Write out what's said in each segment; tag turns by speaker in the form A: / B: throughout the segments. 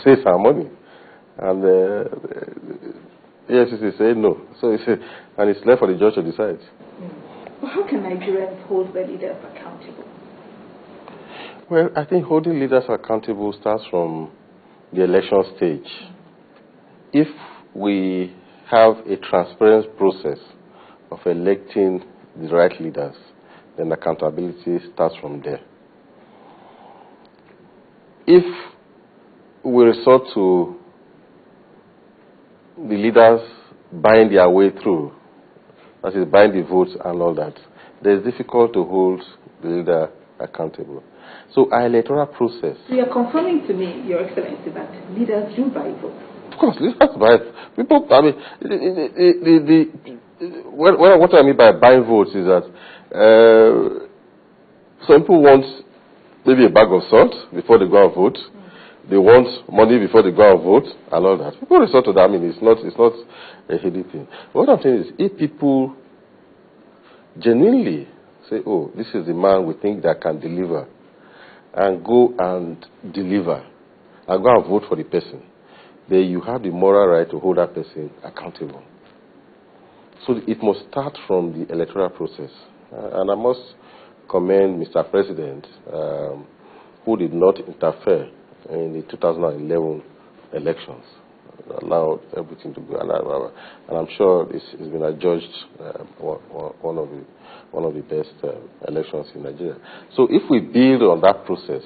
A: saves our money. And EFCC say no. So and it's left for the judge to decide.
B: Well, how can Nigerians hold their leaders accountable?
A: Well, I think holding leaders accountable starts from the election stage. If we have a transparent process of electing the right leaders, then accountability starts from there. If we resort to the leaders buying their way through, that is, buying the votes and all that, then it's difficult to hold the leader accountable. So our electoral process...
B: So you're confirming to me, Your Excellency, that leaders do buy votes?
A: Of course, leaders buy people. I mean, what I mean by buying votes is that some people want maybe a bag of salt before they go and vote. They want money before they go and vote and all that. People resort to that. I mean, it's not a hidden thing. What I'm saying is, if people genuinely say, oh, this is the man we think that can deliver, and go and deliver, and go and vote for the person, then you have the moral right to hold that person accountable. So it must start from the electoral process. And I must commend Mr. President, who did not interfere in the 2011 elections, allowed everything to go. And I'm sure it's been adjudged one of the best elections in Nigeria. So if we build on that process,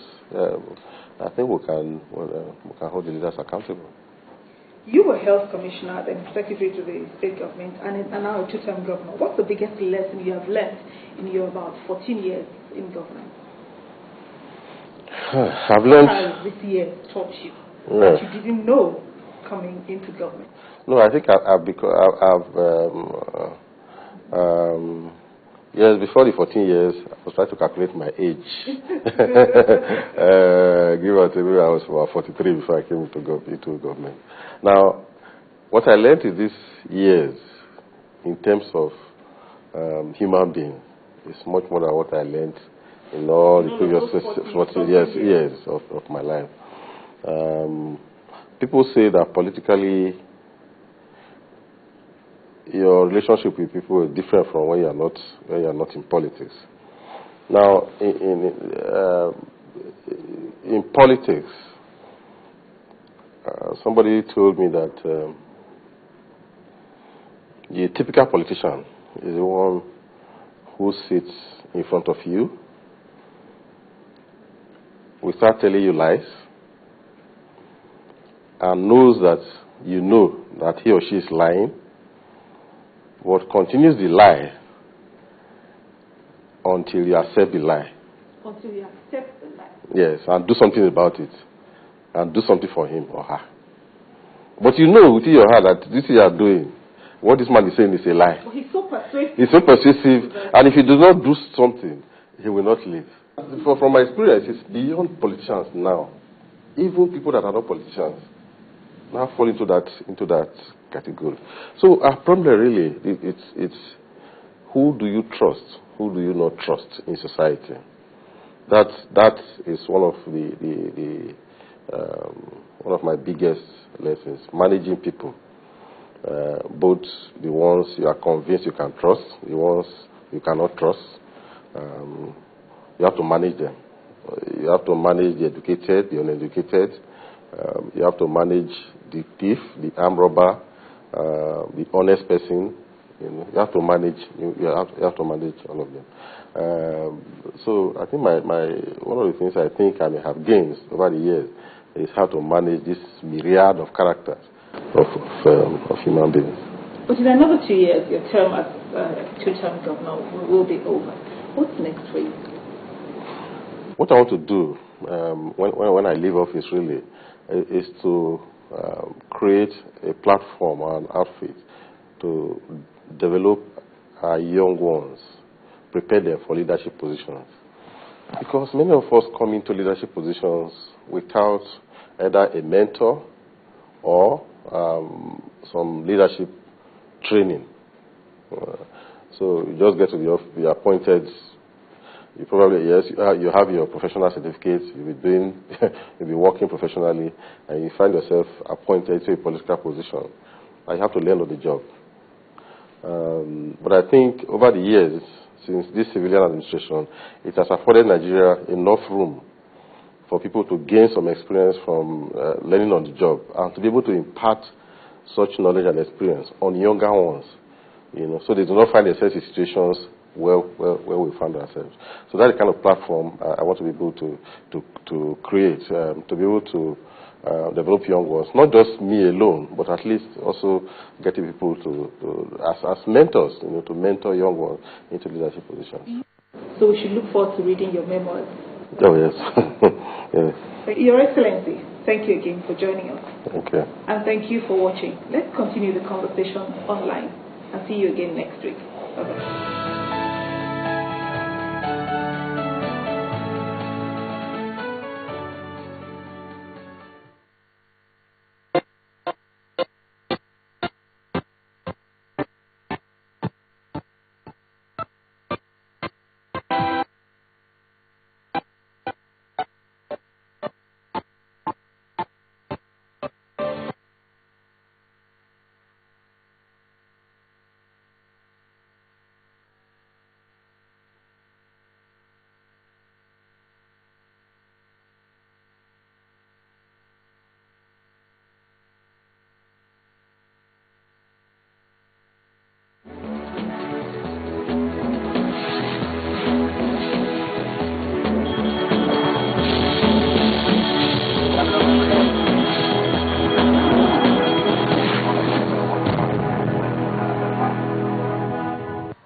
A: I think we can hold the leaders accountable.
B: You were health commissioner, then secretary to the state government, and now a two-term governor. What's the biggest lesson you have learned in your about 14 years in government?
A: I've learned...
B: How this year taught you that you didn't know coming into government?
A: No, I think yes, before the 14 years, I was trying to calculate my age. Give or take, I was about 43 before I came into government. Now, what I learned in these years, in terms of human being, is much more than what I learned in all the previous 40 years of my life. People say that politically, your relationship with people is different from when you are not in politics. Now, in politics, somebody told me that the typical politician is the one who sits in front of you, will start telling you lies, and knows that you know that he or she is lying, but continues the lie until you accept the lie.
B: Until you accept the lie?
A: Yes, and do something about it. And do something for him or her. But you know within your heart that this you are doing, what this man is saying is a lie.
B: Well, he's so persuasive.
A: He's so persuasive, and if he does not do something, he will not live. From my experience, it's beyond politicians now. Even people that are not politicians now fall into that category. So our problem really, it's who do you trust, who do you not trust in society. That is one of my biggest lessons. Managing people, both the ones you are convinced you can trust, the ones you cannot trust. You have to manage them. You have to manage the educated, the uneducated. You have to manage the thief, the armed robber, the honest person. You have to manage. You have to manage all of them. So I think one of the things I think I may have gained over the years is how to manage this myriad of characters of human beings.
B: But in another 2 years, your term as two-term governor will be over. What's next for you?
A: What I want to do when I leave office really is to create a platform or an outfit to develop our young ones, prepare them for leadership positions. Because many of us come into leadership positions without either a mentor or some leadership training. So you just get to be appointed You probably, yes, you have your professional certificates, you'll be working professionally, and you find yourself appointed to a political position. And you have to learn on the job. But I think over the years, since this civilian administration, it has afforded Nigeria enough room for people to gain some experience from learning on the job and to be able to impart such knowledge and experience on younger ones, so they do not find themselves in situations where we find ourselves. So that's the kind of platform I want to be able to create, to be able to develop young ones, not just me alone, but at least also getting people as mentors, to mentor young ones into leadership positions.
B: So we should look forward to reading your memoirs.
A: Oh, yes. Yes.
B: Your Excellency, thank you again for joining us.
A: Thank you.
B: And thank you for watching. Let's continue the conversation online and see you again next week. Bye-bye.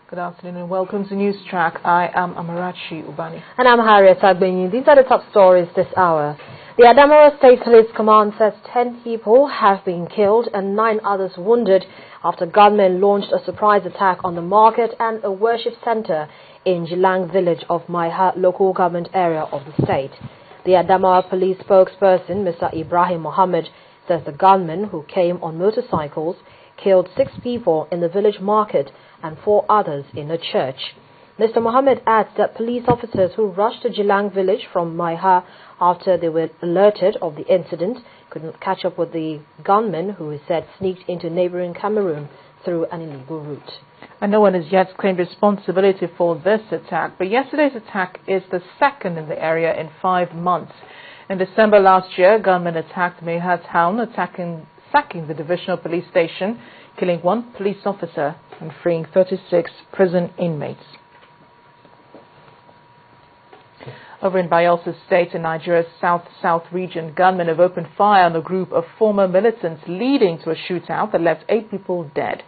C: Good afternoon and welcome to News Track. I am Amarachi Ubani.
D: And I'm Harriet Agbenyi. These are the top stories this hour. The Adamawa State Police Command says 10 people have been killed and 9 others wounded after gunmen launched a surprise attack on the market and a worship center in Jilang village of Maiha local government area of the state. The Adamawa police spokesperson, Mr. Ibrahim Mohammed, says the gunmen, who came on motorcycles, killed 6 people in the village market and 4 others in a church. Mr. Mohammed adds that police officers who rushed to Jilang village from Maiha after they were alerted of the incident could not catch up with the gunmen, who is said sneaked into neighboring Cameroon through an illegal route.
C: And no one has yet claimed responsibility for this attack, but yesterday's attack is the second in the area in 5 months. In December last year, gunmen attacked Maiha town, sacking the divisional police station, killing 1 police officer and freeing 36 prison inmates. Over in Bayelsa State, in Nigeria's south region, gunmen have opened fire on a group of former militants, leading to a shootout that left 8 people dead.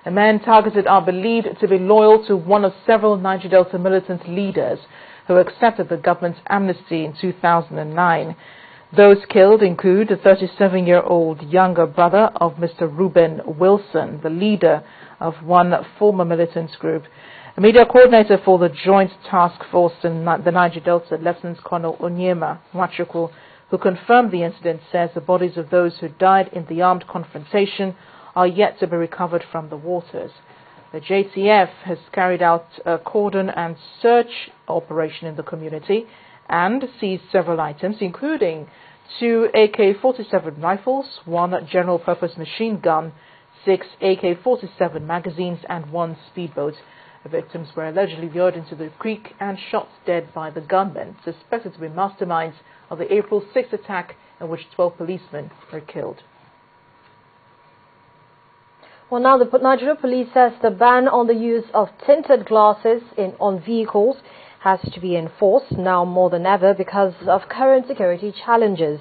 C: The men targeted are believed to be loyal to one of several Niger Delta militant leaders who accepted the government's amnesty in 2009. Those killed include the 37-year-old younger brother of Mr. Reuben Wilson, the leader of one former militant group. A media coordinator for the Joint Task Force in the Niger Delta, Lieutenant Colonel Onyema Nwachukwu, who confirmed the incident, says the bodies of those who died in the armed confrontation are yet to be recovered from the waters. The JTF has carried out a cordon and search operation in the community and seized several items, including 2 AK-47 rifles, 1 general-purpose machine gun, 6 AK-47 magazines, and 1 speedboat. The victims were allegedly lured into the creek and shot dead by the gunmen, suspected to be masterminds of the April 6th attack in which 12 policemen were killed.
D: Well, now the Nigeria police says the ban on the use of tinted glasses on vehicles has to be enforced now more than ever because of current security challenges.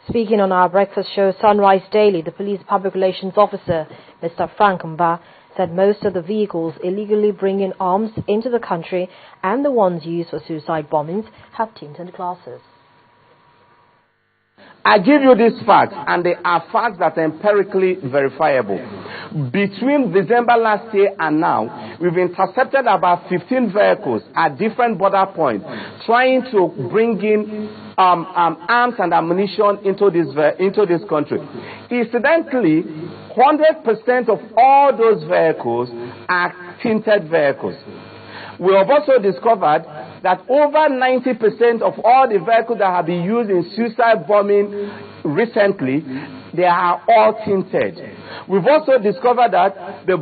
D: Speaking on our breakfast show Sunrise Daily, the police public relations officer, Mr. Frank Mba, said most of the vehicles illegally bringing arms into the country and the ones used for suicide bombings have tinted glasses.
E: I give you these facts, and they are facts that are empirically verifiable. Between December last year and now, we've intercepted about 15 vehicles at different border points, trying to bring in arms and ammunition into this country. Incidentally, 100% of all those vehicles are tinted vehicles. We have also discovered that over 90% of all the vehicles that have been used in suicide bombing recently, they are all tinted. We've also discovered that the